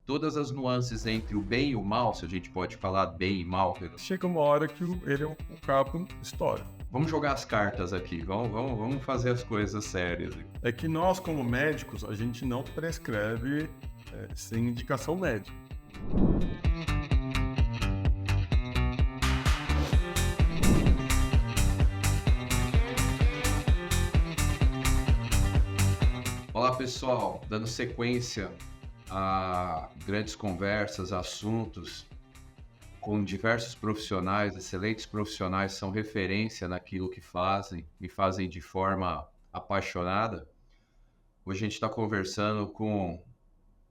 todas as nuances entre o bem e o mal, se a gente pode falar bem e mal. Chega uma hora que ele é um cabo história. Vamos jogar as cartas aqui, vamos fazer as coisas sérias. É que nós, como médicos, a gente não prescreve sem indicação médica. Olá pessoal, dando sequência a grandes conversas, assuntos com diversos profissionais, excelentes profissionais, são referência naquilo que fazem e fazem de forma apaixonada. Hoje a gente está conversando com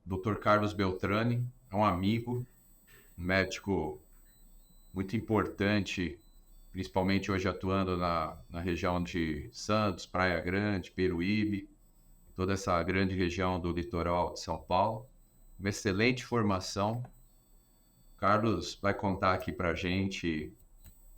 o Dr. Carlos Beltrani, é um amigo, um médico muito importante, principalmente hoje atuando na região de Santos, Praia Grande, Peruíbe, toda essa grande região do litoral de São Paulo. Uma excelente formação. Carlos vai contar aqui para a gente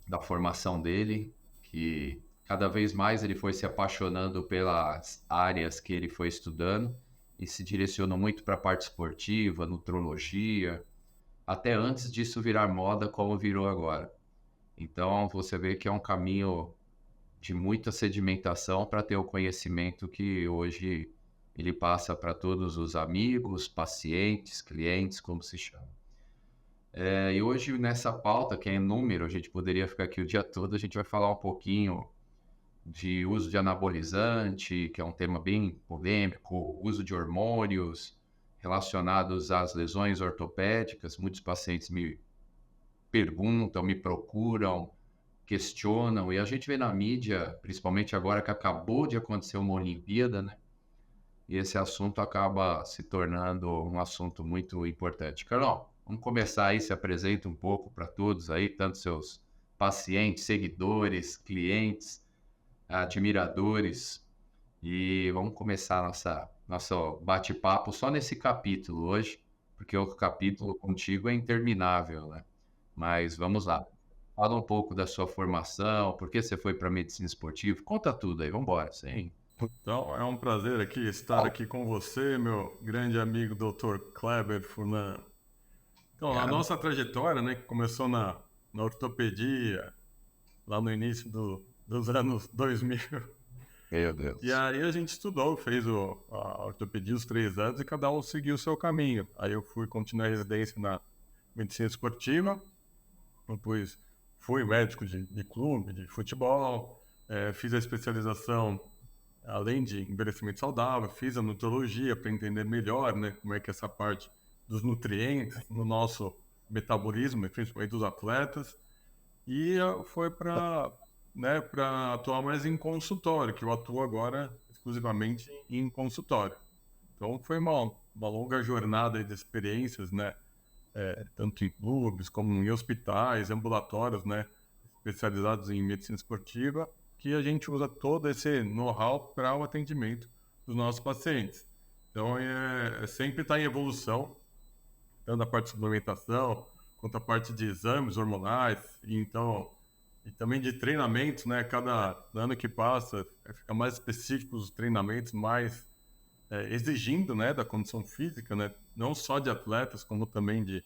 da formação dele, que cada vez mais ele foi se apaixonando pelas áreas que ele foi estudando e se direcionou muito para a parte esportiva, nutrologia, até antes disso virar moda como virou agora. Então você vê que é um caminho de muita sedimentação para ter o conhecimento que hoje ele passa para todos os amigos, pacientes, clientes, como se chama. E hoje nessa pauta, que é em número, a gente poderia ficar aqui o dia todo, a gente vai falar um pouquinho de uso de anabolizante, que é um tema bem polêmico, uso de hormônios relacionados às lesões ortopédicas. Muitos pacientes me perguntam, me procuram, questionam, e a gente vê na mídia, principalmente agora que acabou de acontecer uma Olimpíada, né? E esse assunto acaba se tornando um assunto muito importante. Carol, vamos começar aí, se apresenta um pouco para todos aí, tanto seus pacientes, seguidores, clientes, admiradores, e vamos começar nosso bate-papo só nesse capítulo hoje, porque o capítulo contigo é interminável, né? Mas vamos lá. Fala um pouco da sua formação, por que você foi para medicina esportiva, conta tudo aí, vamos embora, sim. Então, é um prazer estar aqui com você, meu grande amigo Dr. Kleber Furlan. Então, a nossa trajetória, né, que começou na ortopedia, lá no início dos anos 2000. Meu Deus. E aí a gente estudou, fez a ortopedia os 3 anos e cada um seguiu o seu caminho. Aí eu continuar a residência na medicina esportiva, depois fui médico de clube, de futebol, fiz a especialização, além de envelhecimento saudável, fiz a nutrologia para entender melhor, né, como é que é essa parte dos nutrientes no nosso metabolismo, principalmente dos atletas, e foi para atuar mais em consultório, que eu atuo agora exclusivamente em consultório. Então foi uma longa jornada de experiências, né, tanto em clubes como em hospitais, ambulatórios, né, especializados em medicina esportiva, que a gente usa todo esse know-how para o atendimento dos nossos pacientes. Então, sempre está em evolução, tanto a parte de suplementação, quanto a parte de exames hormonais, e também de treinamentos, né? Cada ano que passa, fica mais específico os treinamentos, mais exigindo, né, da condição física, né? Não só de atletas, como também de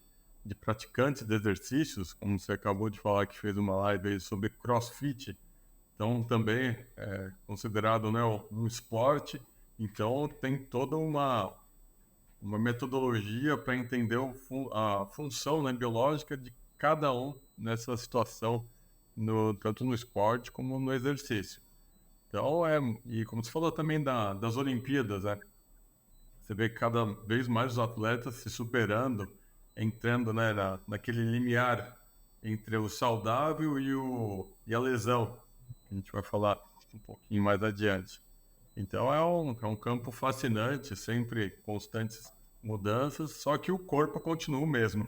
praticantes de exercícios, como você acabou de falar que fez uma live aí sobre CrossFit. Então, também é considerado, né, um esporte. Então, tem toda uma metodologia para entender a função, né, biológica de cada um nessa situação, tanto no esporte como no exercício. Então, e como você falou também das Olimpíadas, né? Você vê cada vez mais os atletas se superando, entrando, né, naquele limiar entre o saudável e a lesão. A gente vai falar um pouquinho mais adiante. Então é um campo fascinante, sempre constantes mudanças, só que o corpo continua o mesmo.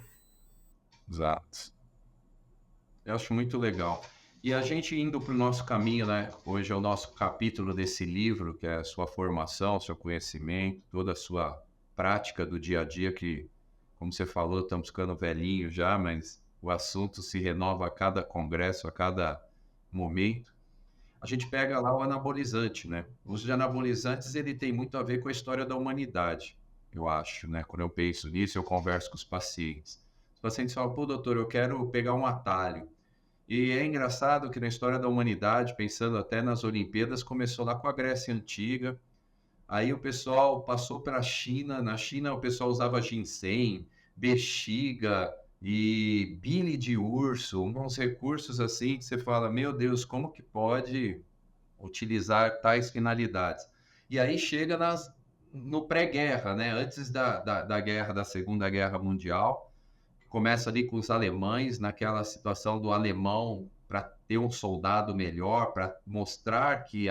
Exato. Eu acho muito legal. E a gente indo para o nosso caminho, né? Hoje é o nosso capítulo desse livro, que é a sua formação, seu conhecimento, toda a sua prática do dia a dia, que, como você falou, estamos ficando velhinhos já, mas o assunto se renova a cada congresso, a cada momento. A gente pega lá o anabolizante, né? O uso de anabolizantes, ele tem muito a ver com a história da humanidade. eu acho, né? Quando eu penso nisso, eu converso com os pacientes. Os pacientes falam, pô, doutor, eu quero pegar um atalho. E é engraçado que na história da humanidade, pensando até nas Olimpíadas, começou lá com a Grécia Antiga. Aí o pessoal passou para a China. Na China o pessoal usava ginseng, bexiga e bile de urso, uns recursos assim que você fala, meu Deus, como que pode utilizar tais finalidades? E aí chega no pré-guerra, né? Antes da guerra, da Segunda Guerra Mundial, começa ali com os alemães, naquela situação do alemão para ter um soldado melhor, para mostrar que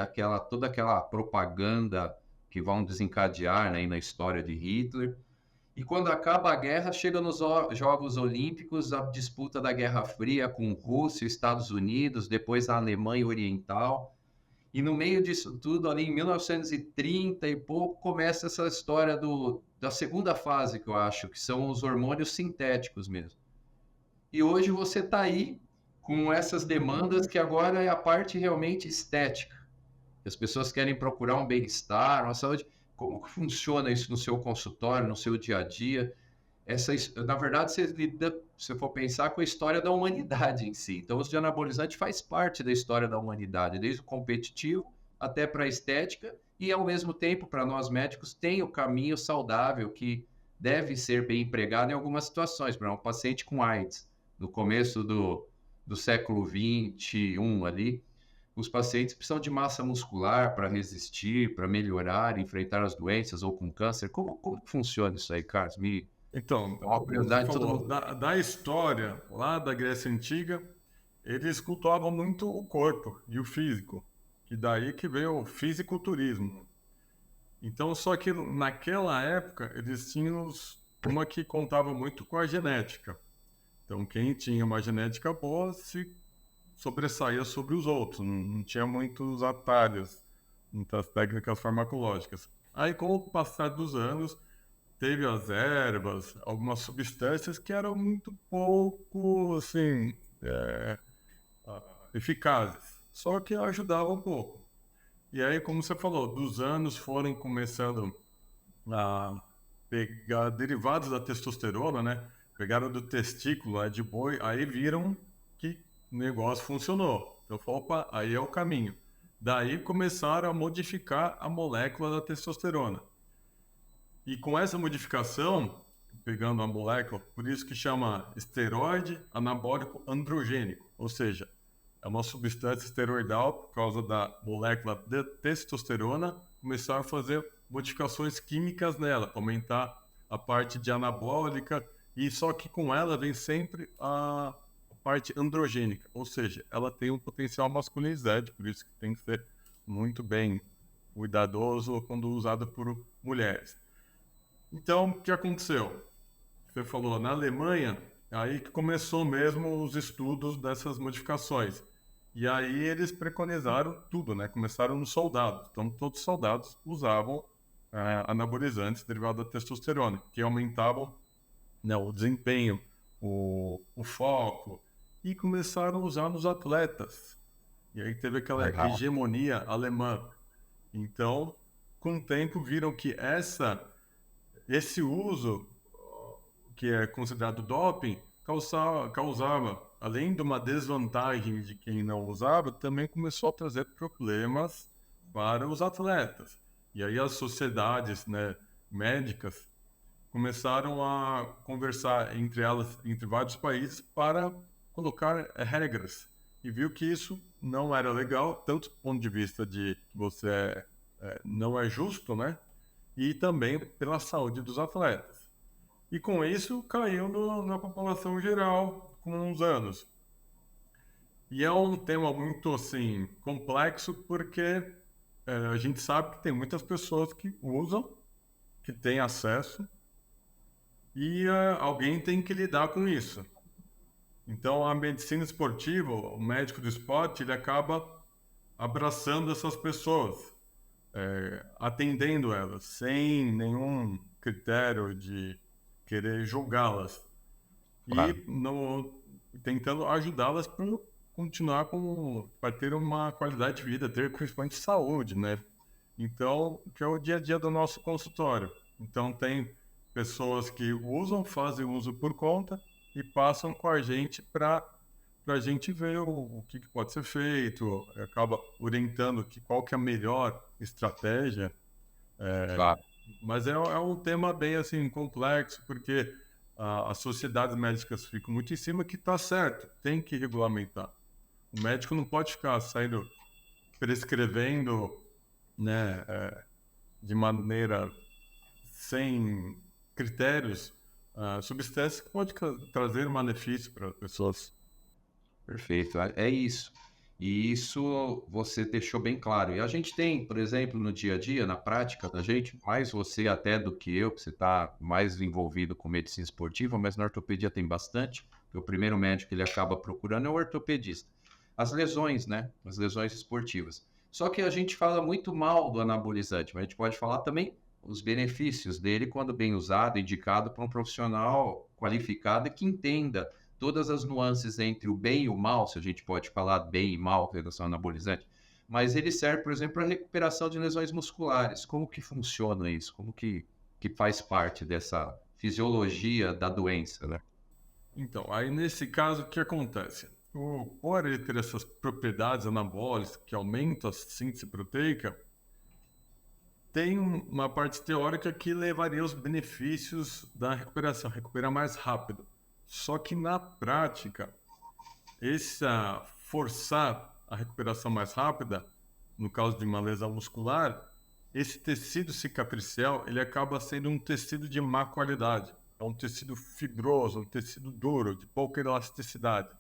toda aquela propaganda que vão desencadear, né, na história de Hitler. E quando acaba a guerra, chega nos Jogos Olímpicos, a disputa da Guerra Fria com Rússia, Estados Unidos, depois a Alemanha Oriental. E no meio disso tudo, ali em 1930 e pouco, começa essa história da segunda fase, que eu acho, que são os hormônios sintéticos mesmo. E hoje você está aí com essas demandas que agora é a parte realmente estética. As pessoas querem procurar um bem-estar, uma saúde. Como que funciona isso no seu consultório, no seu dia a dia? Na verdade, você lida, se for pensar, com a história da humanidade em si. Então, o uso de anabolizante faz parte da história da humanidade, desde o competitivo até para a estética, e ao mesmo tempo, para nós médicos, tem o caminho saudável que deve ser bem empregado em algumas situações. Para um paciente com AIDS, no começo do século XXI ali, os pacientes precisam de massa muscular para resistir, para melhorar, enfrentar as doenças ou com câncer. Como funciona isso aí, Carlos? Então, É uma você curiosidade, todo falou mundo. da história lá da Grécia Antiga, eles cultuavam muito o corpo e o físico, e daí que veio o fisiculturismo. Então, só que naquela época, eles tinham uma que contava muito com a genética. Então, quem tinha uma genética boa se sobressaía sobre os outros, não tinha muitos atalhos, muitas técnicas farmacológicas. Aí, com o passar dos anos, teve as ervas, algumas substâncias que eram muito pouco, assim, eficazes, só que ajudavam um pouco. E aí, como você falou, dos anos foram começando a pegar derivados da testosterona, né? Pegaram do testículo, de boi, aí viram que o negócio funcionou. Então, opa, aí é o caminho. Daí começaram a modificar a molécula da testosterona. E com essa modificação, pegando a molécula, por isso que chama esteroide anabólico androgênico, ou seja, é uma substância esteroidal por causa da molécula de testosterona, começaram a fazer modificações químicas nela, aumentar a parte de anabólica, e só que com ela vem sempre a parte androgênica, ou seja, ela tem um potencial masculinizante, por isso que tem que ser muito bem cuidadoso quando usada por mulheres. Então, o que aconteceu? Você falou, na Alemanha, aí que começou mesmo os estudos dessas modificações. E aí eles preconizaram tudo, né? Começaram nos soldados. Então, todos os soldados usavam anabolizantes derivados da testosterona, que aumentavam, né, o desempenho, o foco, e começaram a usar nos atletas. E aí teve aquela Legal. hegemonia alemã. Então, com o tempo, viram que esse uso, que é considerado doping, causava, além de uma desvantagem de quem não usava, também começou a trazer problemas para os atletas. E aí as sociedades, né, médicas começaram a conversar entre elas, entre vários países, para colocar regras. E viu que isso não era legal, tanto do ponto de vista de que você não é justo, né? E também pela saúde dos atletas. E com isso caiu na população geral com uns anos. E é um tema muito assim complexo porque a gente sabe que tem muitas pessoas que usam, que têm acesso e alguém tem que lidar com isso. Então a medicina esportiva, o médico do esporte, ele acaba abraçando essas pessoas, atendendo elas, sem nenhum critério de querer julgá-las Claro. e tentando ajudá-las para continuar para ter uma qualidade de vida, ter principalmente saúde, né? Então, que é o dia a dia do nosso consultório. Então tem pessoas que usam, fazem uso por conta e passam com a gente para a gente ver o que pode ser feito, acaba orientando qual que é a melhor estratégia. Claro. Mas é um tema bem assim complexo, porque as sociedades médicas ficam muito em cima que está certo, tem que regulamentar. O médico não pode ficar saindo prescrevendo, né, de maneira sem critérios, substâncias que pode trazer malefício para as pessoas. Perfeito, é isso. E isso você deixou bem claro. E a gente tem, por exemplo, no dia a dia, na prática da gente, mais você até do que eu, que você está mais envolvido com medicina esportiva, mas na ortopedia tem bastante. O primeiro médico que ele acaba procurando é o ortopedista. As lesões, né? As lesões esportivas. Só que a gente fala muito mal do anabolizante, mas a gente pode falar também os benefícios dele quando bem usado, indicado para um profissional qualificado e que entenda todas as nuances entre o bem e o mal, se a gente pode falar bem e mal em relação ao anabolizante, mas ele serve, por exemplo, para recuperação de lesões musculares. Como que funciona isso? Como que faz parte dessa fisiologia da doença, né? Então, aí nesse caso, o que acontece? Por ele ter essas propriedades anabólicas que aumentam a síntese proteica, tem uma parte teórica que levaria aos benefícios da recuperação, recuperar mais rápido. Só que na prática, essa forçar a recuperação mais rápida, no caso de uma lesão muscular, esse tecido cicatricial, ele acaba sendo um tecido de má qualidade. É um tecido fibroso, um tecido duro, de pouca elasticidade.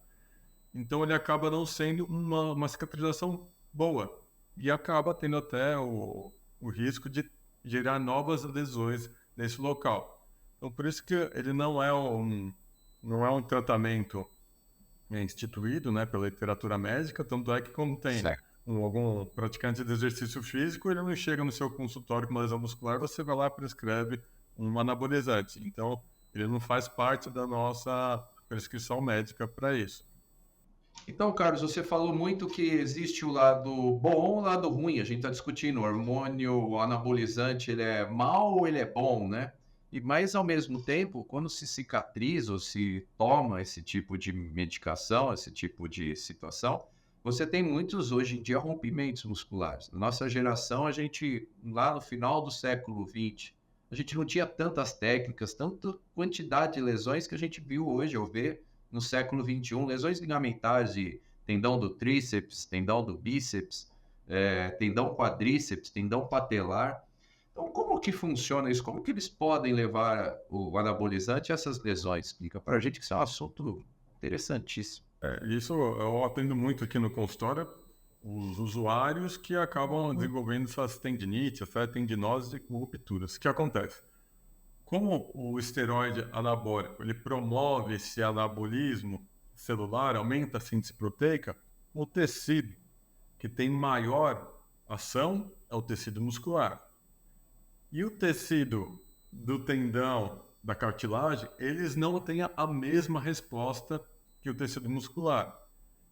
Então ele acaba não sendo uma cicatrização boa e acaba tendo até o risco de gerar novas lesões nesse local. Então por isso que ele não é um tratamento instituído, né, pela literatura médica, tanto é que quando tem Certo. algum praticante de exercício físico, ele não chega no seu consultório com uma lesão muscular, você vai lá e prescreve um anabolizante. Então ele não faz parte da nossa prescrição médica para isso. Então, Carlos, você falou muito que existe o lado bom e o lado ruim. A gente está discutindo o hormônio, o anabolizante, ele é mal ou ele é bom, né? Mas, ao mesmo tempo, quando se cicatriza ou se toma esse tipo de medicação, esse tipo de situação, você tem muitos, hoje em dia, rompimentos musculares. Na nossa geração, a gente, lá no final do século XX, a gente não tinha tantas técnicas, tanta quantidade de lesões que a gente viu hoje, ou vê no século XXI, lesões ligamentares de tendão do tríceps, tendão do bíceps, tendão quadríceps, tendão patelar. Então, como que funciona isso? Como que eles podem levar o anabolizante a essas lesões? Explica para a gente que isso é um assunto interessantíssimo. Isso eu atendo muito aqui no consultório, os usuários que acabam desenvolvendo essas tendinites, essa tendinose com rupturas. O que acontece? Como o esteroide anabólico ele promove esse anabolismo celular, aumenta a síntese proteica, o tecido que tem maior ação é o tecido muscular. E o tecido do tendão, da cartilagem, eles não têm a mesma resposta que o tecido muscular.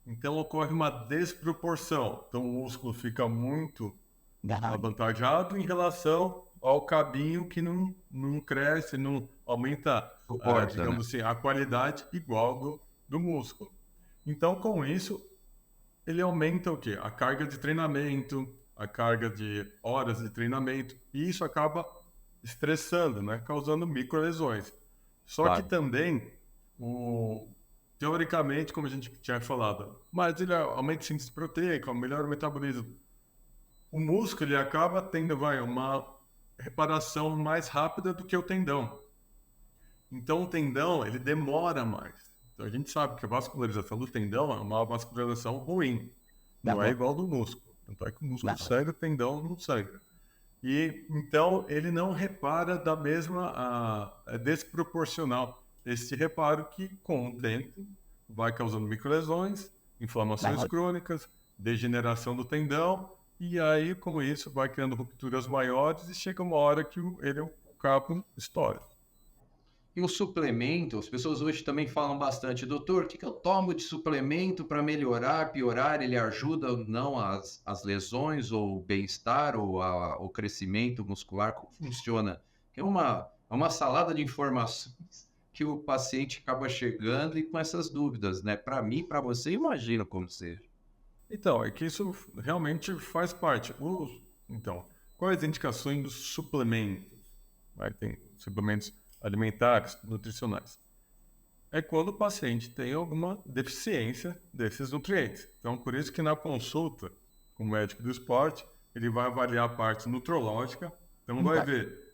Então ocorre uma desproporção. Então o músculo fica muito avantajado em relação ao cabinho que não cresce, não aumenta, Suporta, né? digamos assim, a qualidade igual do músculo. Então, com isso, ele aumenta o quê? A carga de treinamento, a carga de horas de treinamento, e isso acaba estressando, né? Causando microlesões. Só que Claro. também, teoricamente, como a gente tinha falado, mas ele aumenta a síntese proteica, melhora o metabolismo. O músculo ele acaba tendo uma reparação mais rápida do que o tendão. Então o tendão ele demora mais. Então a gente sabe que a vascularização do tendão é uma vascularização ruim. Não é igual do músculo. Tanto é que o músculo sangra, o tendão não sangra. E então ele não repara da mesma, é desproporcional esse reparo que com o tempo vai causando microlesões, inflamações crônicas, degeneração do tendão, e aí com isso vai criando rupturas maiores e chega uma hora que o cabo estoura. E o suplemento, as pessoas hoje também falam bastante, doutor, o que eu tomo de suplemento para melhorar, piorar? Ele ajuda ou não as lesões, ou o bem-estar, ou o crescimento muscular? Como funciona que é uma salada de informações que o paciente acaba chegando e com essas dúvidas, né? Para mim, para você, imagina como seja. Então, é que isso realmente faz parte. Então, quais as indicações dos suplementos? Tem suplementos alimentares, nutricionais. É quando o paciente tem alguma deficiência desses nutrientes. Então, por isso que na consulta com o médico do esporte, ele vai avaliar a parte nutrológica. Então, vai ver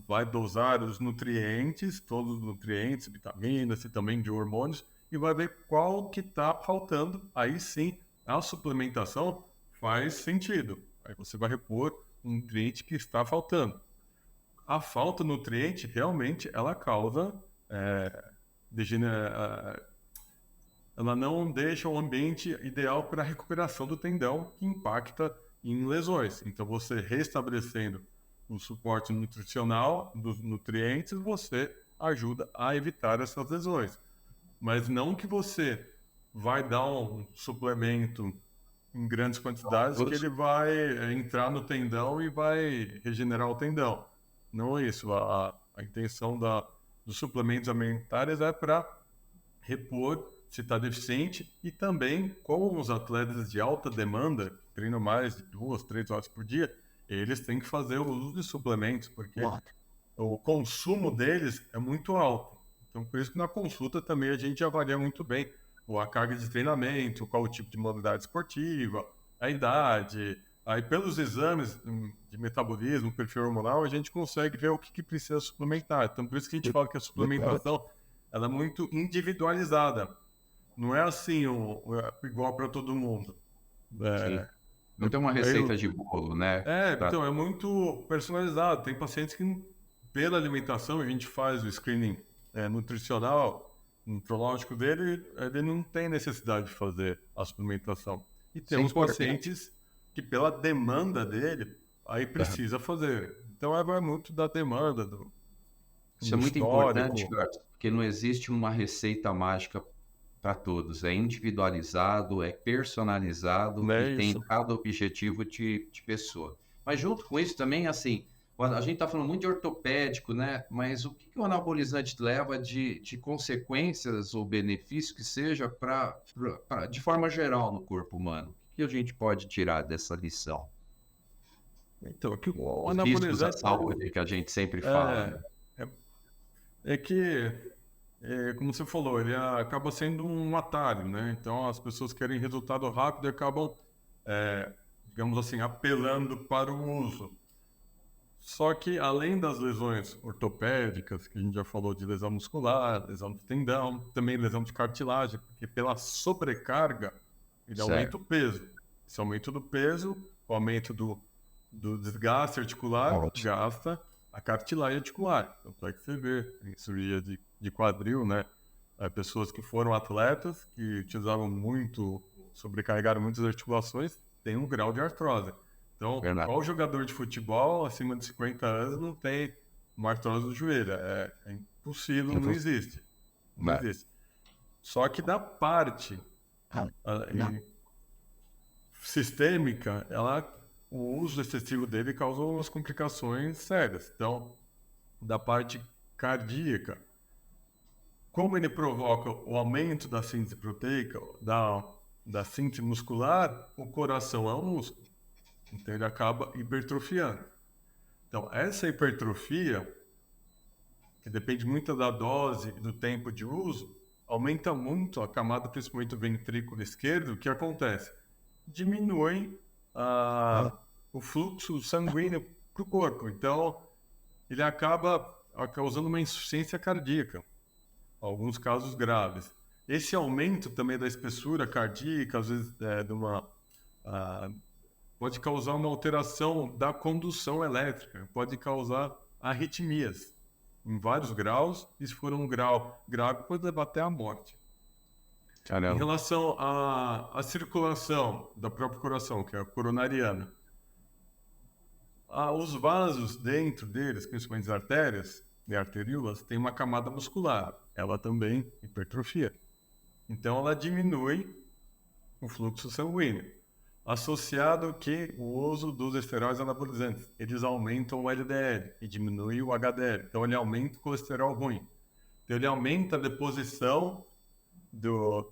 vai dosar os nutrientes, todos os nutrientes, vitaminas e também de hormônios, e vai ver qual que está faltando. Aí sim, a suplementação faz sentido. Aí você vai repor um nutriente que está faltando. A falta de nutriente, realmente, ela causa ela não deixa o ambiente ideal para a recuperação do tendão, que impacta em lesões. Então, você restabelecendo o suporte nutricional dos nutrientes, você ajuda a evitar essas lesões. Mas não que você vai dar um suplemento em grandes quantidades que ele vai entrar no tendão e vai regenerar o tendão. Não é isso. A intenção dos suplementos alimentares é para repor se está deficiente e também com os atletas de alta demanda, que treinam mais de 2, 3 horas por dia, eles têm que fazer o uso de suplementos, porque o consumo deles é muito alto. Então, por isso que na consulta também a gente avalia muito bem a carga de treinamento, qual o tipo de modalidade esportiva, a idade. Aí, pelos exames de metabolismo, perfil hormonal, a gente consegue ver o que precisa suplementar. Então, por isso que a gente fala que a suplementação ela é muito individualizada. Não é assim igual para todo mundo. Sim. Não tem uma receita de bolo, né? Então, é muito personalizado. Tem pacientes que, pela alimentação, a gente faz o screening nutricional, nutrológico dele, ele não tem necessidade de fazer a suplementação. E temos pacientes que, pela demanda dele, aí precisa fazer. Então, vai muito da demanda, Isso é muito importante, porque não existe uma receita mágica para todos. É individualizado, é personalizado e tem cada objetivo de pessoa. Mas junto com isso também, assim, a gente está falando muito de ortopédico, né? Mas o que o anabolizante leva de consequências ou benefício que seja de forma geral no corpo humano? O que a gente pode tirar dessa lição? Então, que o Os riscos da anabolizante saúde que a gente sempre fala, né? é que, como você falou, ele acaba sendo um atalho, né? Então, as pessoas querem resultado rápido e acabam, digamos assim, apelando para o uso. Só que, além das lesões ortopédicas, que a gente já falou de lesão muscular, lesão de tendão, também lesão de cartilagem, porque pela sobrecarga, ele aumenta o peso. Esse aumento do peso, o aumento do desgaste articular, gasta a cartilagem articular. Tanto é que você vê em cirurgia de quadril, né? Pessoas que foram atletas, que utilizavam muito, sobrecarregaram muitas articulações, tem um grau de artrose. Então, qual jogador de futebol acima de 50 anos não tem uma artrose do joelho? É impossível, não existe. Não existe. Só que da parte sistêmica, o uso excessivo dele causa umas complicações sérias. Então, da parte cardíaca, como ele provoca o aumento da síntese proteica, da síntese muscular, o coração é um músculo. Então, ele acaba hipertrofiando. Então, essa hipertrofia, que depende muito da dose e do tempo de uso, aumenta muito a camada, principalmente do ventrículo esquerdo. O que acontece? Diminui o fluxo sanguíneo para o corpo. Então, ele acaba causando uma insuficiência cardíaca, alguns casos graves. Esse aumento também da espessura cardíaca, às vezes, pode causar uma alteração da condução elétrica, pode causar arritmias em vários graus, e se for um grau grave, pode levar até a morte. Caramba. Em relação à circulação do próprio coração, que é a coronariana, os vasos dentro deles, principalmente as artérias e arteríolas, tem uma camada muscular. Ela também hipertrofia. Então, ela diminui o fluxo sanguíneo. associado que o uso dos esteroides anabolizantes, eles aumentam o LDL e diminuem o HDL. Então, ele aumenta o colesterol ruim. Então, ele aumenta a deposição de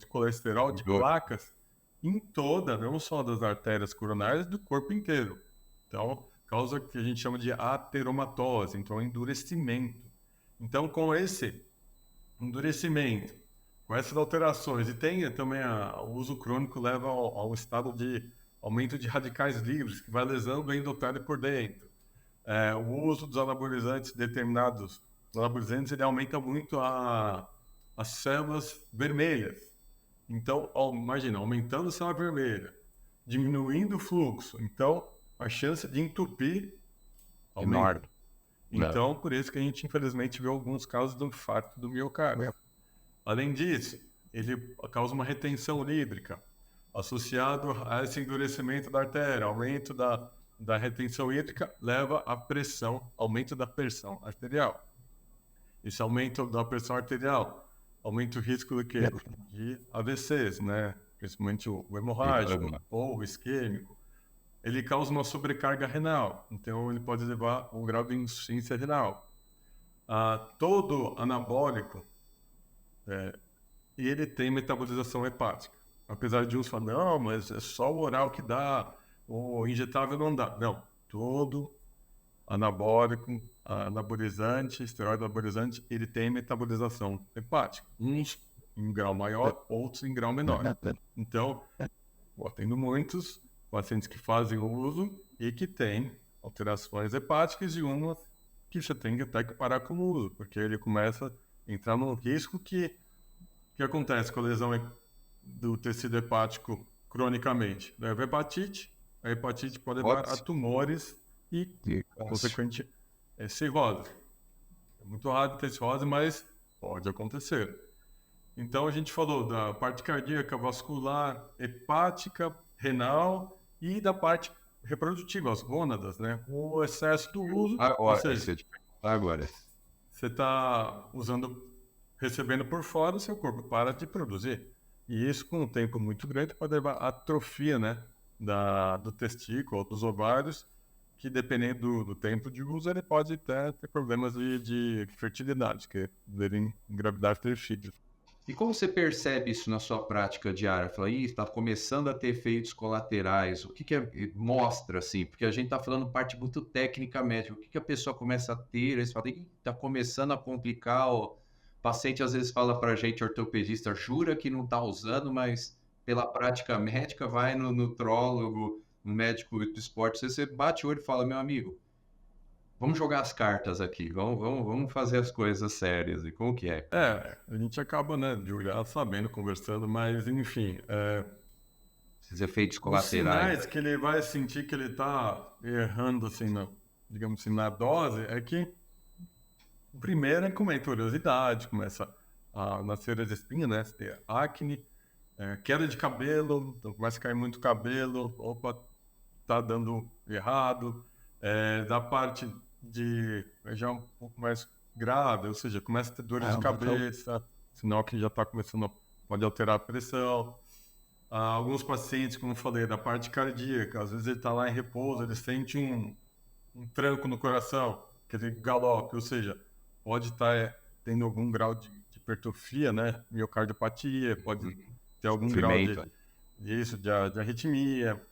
colesterol, de placas, em toda, não só das artérias coronárias, do corpo inteiro. Então, causa o que a gente chama de ateromatose, então endurecimento. Então, com esse endurecimento, com essas alterações, e tem também o uso crônico leva ao estado de aumento de radicais livres, que vai lesando o endotélio por dentro. O uso dos anabolizantes, determinados anabolizantes, ele aumenta muito as células vermelhas. Então, imagina, aumentando a célula vermelha, diminuindo o fluxo. Então, a chance de entupir aumenta. Enorme. Então, por isso que a gente, infelizmente, vê alguns casos do infarto do miocárdio. Além disso, ele causa uma retenção hídrica, associado a esse endurecimento da artéria, aumento da retenção hídrica, leva à pressão, aumento da pressão arterial. Esse aumento da pressão arterial aumenta o risco do quê? De AVCs, né? Principalmente o hemorrágico ou o isquêmico. Ele causa uma sobrecarga renal, então ele pode levar a um grau de insuficiência renal. Todo anabólico, ele tem metabolização hepática. Apesar de uns falarem, não, mas é só o oral que dá, o injetável não dá. Não, todo anabólico, anabolizante, esteroide anabolizante, ele tem metabolização hepática. Uns em grau maior, outros em grau menor. Então, eu atendo muitos pacientes que fazem o uso e que têm alterações hepáticas e uma que você tem que até que parar com o uso, porque ele começa a entrar num risco que acontece com a lesão do tecido hepático cronicamente. Leva hepatite, a hepatite pode levar a tumores e, consequentemente, cirrose. É muito raro ter cirrose, mas pode acontecer. Então, a gente falou da parte cardíaca, vascular, hepática, renal e da parte reprodutiva, as gônadas, né? O excesso do uso, ou seja, você está recebendo por fora, o seu corpo para de produzir. E isso, com um tempo muito grande, pode levar à atrofia, né? Do testículo, dos ovários, que dependendo do tempo de uso, ele pode até ter problemas de fertilidade, que devem engravidar e ter filhos. E como você percebe isso na sua prática diária? Fala, está começando a ter efeitos colaterais. O que mostra, assim? Porque a gente está falando parte muito técnica médica. O que a pessoa começa a ter? Você fala, está começando a complicar. O paciente às vezes fala para a gente, ortopedista, jura que não está usando, mas pela prática médica vai no nutrólogo, no médico do esporte. Você bate o olho e fala, meu amigo, vamos jogar as cartas aqui, vamos fazer as coisas sérias. E como que é? A gente acaba, né, de olhar sabendo, conversando, mas enfim. Esses efeitos Os colaterais. sinais que ele vai sentir que ele está errando, assim, digamos assim, na dose, é que o primeiro é como a curiosidade, começa a nascer as espinhas, né, ter acne, queda de cabelo, então começa a cair muito cabelo, opa, tá dando errado, da parte de já um pouco mais grave, ou seja, começa a ter dores de cabeça, sinal que já está começando pode alterar a pressão. Alguns pacientes, como eu falei, da parte cardíaca, às vezes ele está lá em repouso, ele sente um tranco no coração, aquele galope, ou seja, pode estar tendo algum grau de hipertrofia, né, miocardiopatia, pode ter algum grau de arritmia.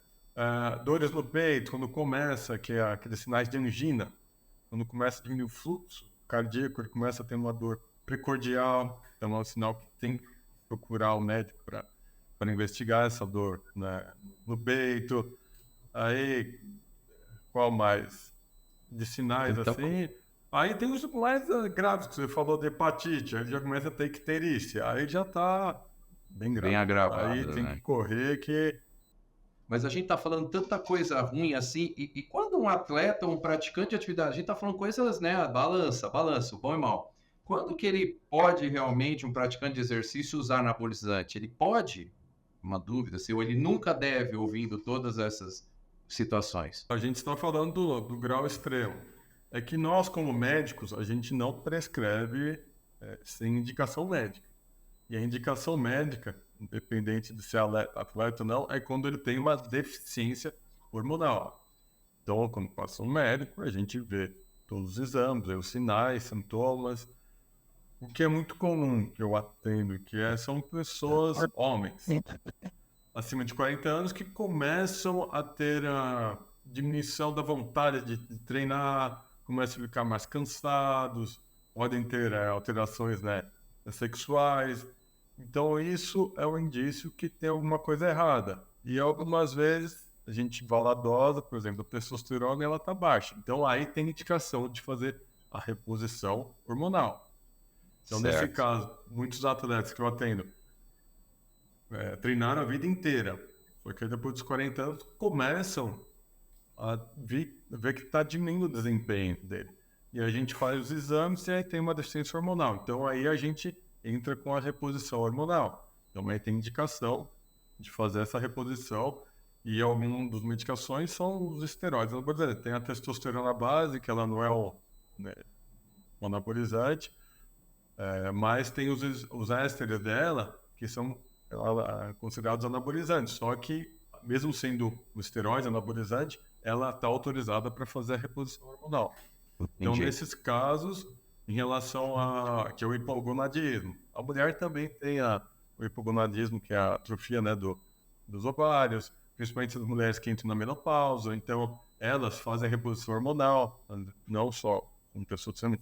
Dores no peito, quando começa, que é aqueles sinais de angina, quando começa a diminuir o fluxo cardíaco, ele começa a ter uma dor precordial, então é um sinal que tem que procurar o médico para investigar essa dor, né, no peito. Aí, qual mais? De sinais então, assim. Aí tem os mais graves, que você falou de hepatite, aí já começa a ter icterícia, aí já está bem grave. Bem agravado, aí tem que correr que... Mas a gente está falando tanta coisa ruim assim, e quando um atleta, um praticante de atividade, a gente está falando coisas, né, balança, o bom e mal. Quando que ele pode realmente, um praticante de exercício, usar anabolizante? Ele pode? Uma dúvida, se ele nunca deve, ouvindo todas essas situações. A gente está falando do grau extremo. É que nós, como médicos, a gente não prescreve sem indicação médica. E a indicação médica independente de ser atleta ou não, é quando ele tem uma deficiência hormonal. Então, quando passa um médico, a gente vê todos os exames, os sinais, sintomas. O que é muito comum que eu atendo, são pessoas, homens, acima de 40 anos, que começam a ter a diminuição da vontade de treinar, começam a ficar mais cansados, podem ter alterações, né, sexuais. Então, isso é um indício que tem alguma coisa errada. E algumas vezes a gente vai lá dosa, por exemplo, a testosterona, ela está baixa. Então, aí tem indicação de fazer a reposição hormonal. Então, nesse Certo. caso, muitos atletas que eu atendo treinaram a vida inteira, porque depois dos 40 anos começam a ver que está diminuindo o desempenho dele. E a gente faz os exames e aí tem uma deficiência hormonal. Então, aí a gente entra com a reposição hormonal. Então, aí tem indicação de fazer essa reposição. E algumas das medicações são os esteroides. Por exemplo, tem a testosterona base, que ela não é um anabolizante, mas tem os ésteres dela, que são considerados anabolizantes. Só que, mesmo sendo um esteroide anabolizante, ela está autorizada para fazer a reposição hormonal. Então, Entendi. nesses casos, em relação que é o hipogonadismo, a mulher também tem o hipogonadismo, que é a atrofia, né, dos ovários, principalmente as mulheres que entram na menopausa. Então, elas fazem a reposição hormonal, não só com testosterona,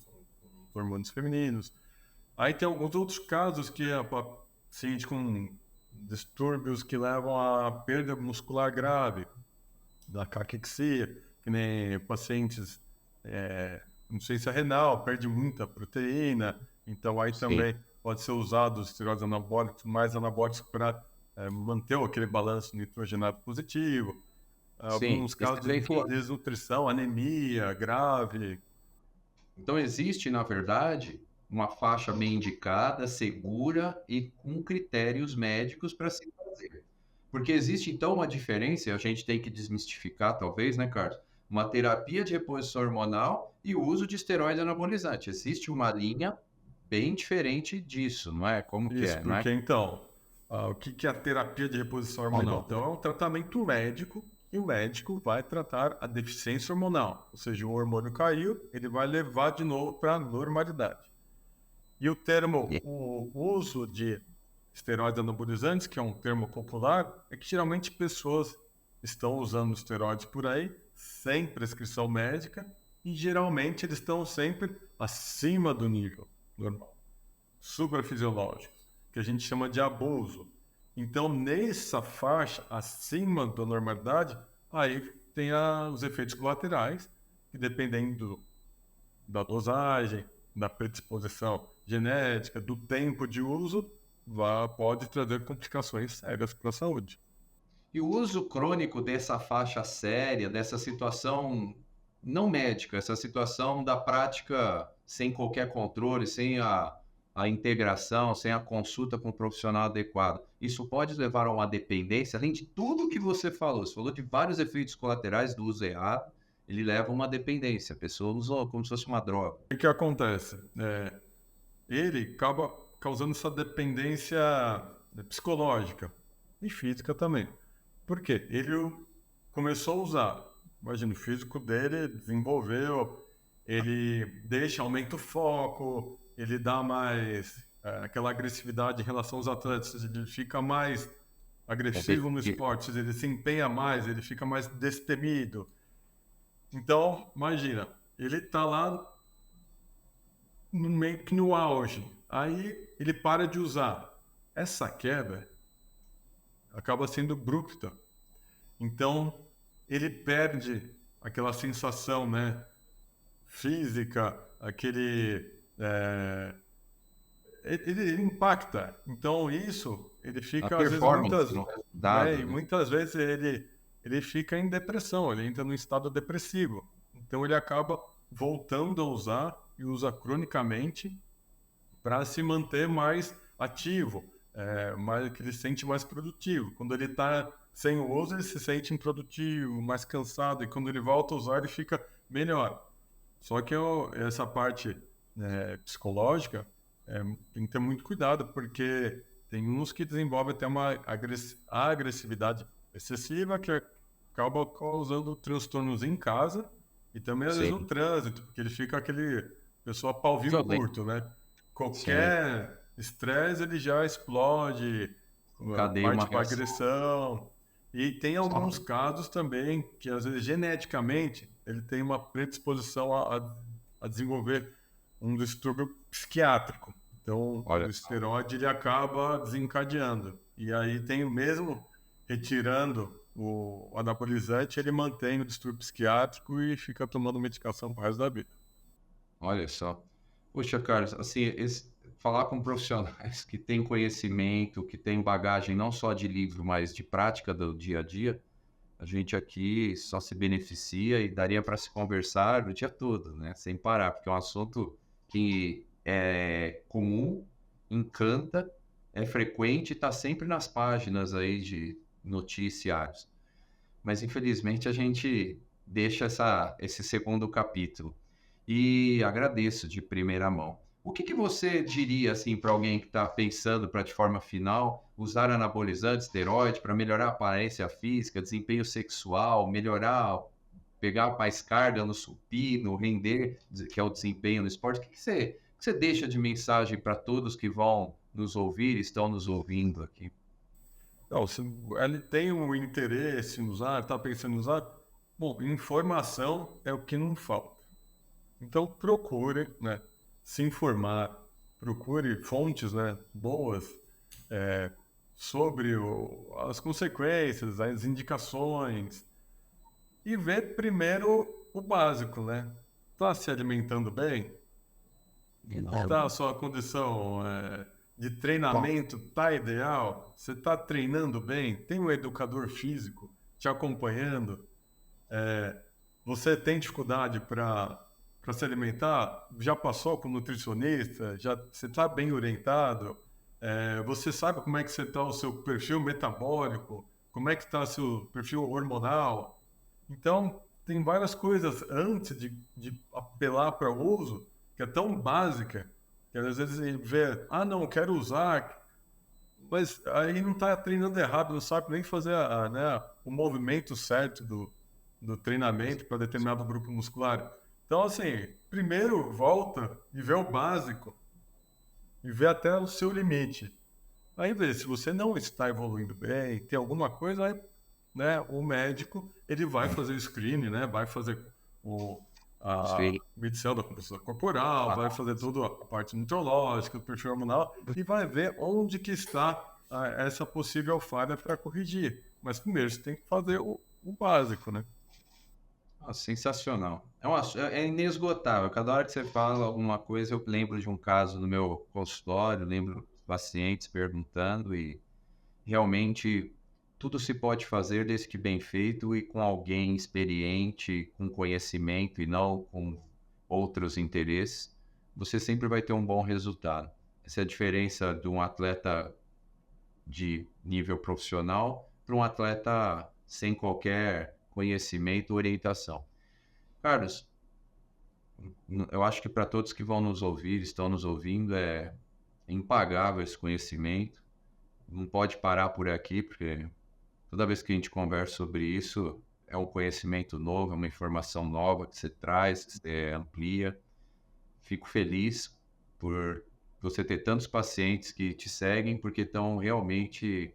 com hormônios femininos. Aí tem alguns outros casos que a paciente com distúrbios que levam a perda muscular grave, da caquexia, que nem pacientes insuficiência renal, perde muita proteína, então aí Sim. também pode ser usado os esteroides anabólicos, mais anabólicos para manter aquele balanço nitrogenado positivo. Sim. Alguns E você casos vê de que desnutrição, anemia grave. então existe, na verdade, uma faixa bem indicada, segura e com critérios médicos para se fazer. Porque existe então uma diferença, e a gente tem que desmistificar, talvez, né, Carlos? Uma terapia de reposição hormonal e o uso de esteroide anabolizante. Existe uma linha bem diferente disso, não é? Como que Isso, é, não é? porque então, o que é a terapia de reposição hormonal? Então, é um tratamento médico e o médico vai tratar a deficiência hormonal. Ou seja, o hormônio caiu, ele vai levar de novo para a normalidade. E o uso de esteroides anabolizantes, que é um termo popular, é que geralmente pessoas estão usando esteroides por aí, sem prescrição médica, e geralmente eles estão sempre acima do nível normal, suprafisiológicos, que a gente chama de abuso. Então, nessa faixa acima da normalidade, aí tem os efeitos colaterais, que dependendo da dosagem, da predisposição genética, do tempo de uso, pode trazer complicações sérias para a saúde. E o uso crônico dessa faixa séria, dessa situação não médica, essa situação da prática sem qualquer controle, sem a integração, sem a consulta com o profissional adequado, isso pode levar a uma dependência, além de tudo que você falou de vários efeitos colaterais do uso errado, ele leva a uma dependência, a pessoa usa como se fosse uma droga. O que acontece? Ele acaba causando essa dependência psicológica e física também. Por quê? Ele começou a usar. Imagina, o físico dele desenvolveu, ele aumenta o foco, ele dá mais aquela agressividade em relação aos atletas, ele fica mais agressivo no esporte, ele se empenha mais, ele fica mais destemido. Então, imagina, ele está lá meio que no auge. Aí ele para de usar. Essa queda acaba sendo abrupta. Então ele perde aquela sensação, né, física, ele impacta. Então isso ele A fica às vezes performance no resultado, e né? muitas vezes ele fica em depressão, ele entra num estado depressivo. Então ele acaba voltando a usar e usa cronicamente para se manter mais ativo, que ele se sente mais produtivo. Quando ele está sem o uso, ele se sente improdutivo, mais cansado, e quando ele volta a usar, ele fica melhor. Só que essa parte psicológica tem que ter muito cuidado, porque Tem uns que desenvolvem até uma agressividade excessiva que acaba causando transtornos em casa e também às vezes no Sim. trânsito, porque ele fica aquele pessoa pavio Violento. curto, né? Sim. Qualquer estresse ele já explode, Cadeia uma parte para reação. agressão. E tem alguns casos também que às vezes geneticamente ele tem uma predisposição a desenvolver um distúrbio psiquiátrico. Então, o Olha só. esteroide ele acaba desencadeando. E aí tem mesmo retirando o anabolizante, ele mantém o distúrbio psiquiátrico e fica tomando medicação pro resto da vida. Olha só. Poxa, Carlos, assim, falar com profissionais que têm conhecimento, que têm bagagem não só de livro, mas de prática do dia a dia, a gente aqui só se beneficia e daria para se conversar o dia todo, né? Sem parar, porque é um assunto que é comum, encanta, é frequente e está sempre nas páginas aí de noticiários. Mas infelizmente a gente deixa esse segundo capítulo. E agradeço de primeira mão. O que você diria assim para alguém que está pensando para de forma final usar anabolizante, esteroide para melhorar a aparência física, desempenho sexual, melhorar, pegar mais carga no supino, render, que é o desempenho no esporte? O que você deixa de mensagem para todos que vão nos ouvir, estão nos ouvindo aqui? Não, se ele tem um interesse em usar, está pensando em usar, bom, informação é o que não falta. Então procure, né, se informar, procure fontes, né, boas sobre as consequências, as indicações e ver primeiro o básico, né? Está se alimentando bem? Tá a sua condição de treinamento tá ideal? Você está treinando bem? Tem um educador físico te acompanhando? Você tem dificuldade para se alimentar? Já passou com nutricionista? Já você está bem orientado? Você sabe como é que você está o seu perfil metabólico? Como é que está seu perfil hormonal? Então, tem várias coisas antes de apelar para o uso que é tão básica que às vezes ele vê, não, quero usar, mas aí não está treinando errado, não sabe nem fazer né, o movimento certo do treinamento para determinado grupo muscular. Então, assim, primeiro volta e vê o básico e vê até o seu limite. Aí vê, se você não está evoluindo bem, tem alguma coisa, aí, né, o médico ele vai fazer o screening, né, vai fazer a Sim. medição da composição corporal, vai fazer toda a parte nutrológica, do perfil hormonal e vai ver onde que está essa possível falha para corrigir. Mas primeiro você tem que fazer o básico, né? Sensacional. É inesgotável. Cada hora que você fala alguma coisa, eu lembro de um caso no meu consultório, lembro dos pacientes perguntando e realmente tudo se pode fazer desde que bem feito e com alguém experiente, com conhecimento e não com outros interesses, você sempre vai ter um bom resultado. Essa é a diferença de um atleta de nível profissional para um atleta sem qualquer conhecimento ou orientação. Carlos, eu acho que para todos que vão nos ouvir, estão nos ouvindo, é impagável esse conhecimento. Não pode parar por aqui, porque toda vez que a gente conversa sobre isso, é um conhecimento novo, é uma informação nova que você traz, que você amplia. Fico feliz por você ter tantos pacientes que te seguem, porque estão realmente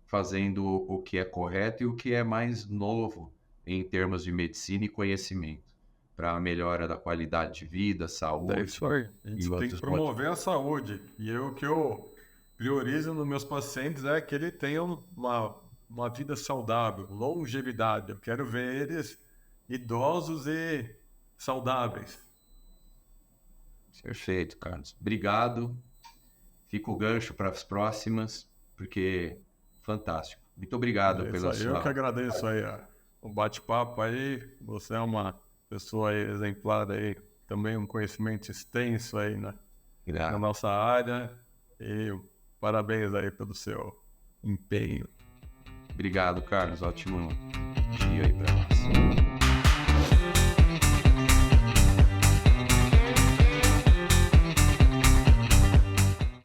fazendo o que é correto e o que é mais novo em termos de medicina e conhecimento para a melhora da qualidade de vida, É isso saúde aí. A e gente tem que outros motivos. promover a saúde. E o que eu priorizo nos meus pacientes é que eles tenham uma vida saudável, longevidade. Eu quero ver eles idosos e saudáveis. Perfeito, Carlos. Obrigado. Fica o gancho para as próximas, porque fantástico. Muito obrigado É isso pela aí. Eu que sua. agradeço aí o bate-papo aí. Você é uma pessoa aí exemplar aí, também um conhecimento extenso aí na nossa área. E parabéns aí pelo seu empenho. Obrigado, Carlos. Ótimo dia aí para nós.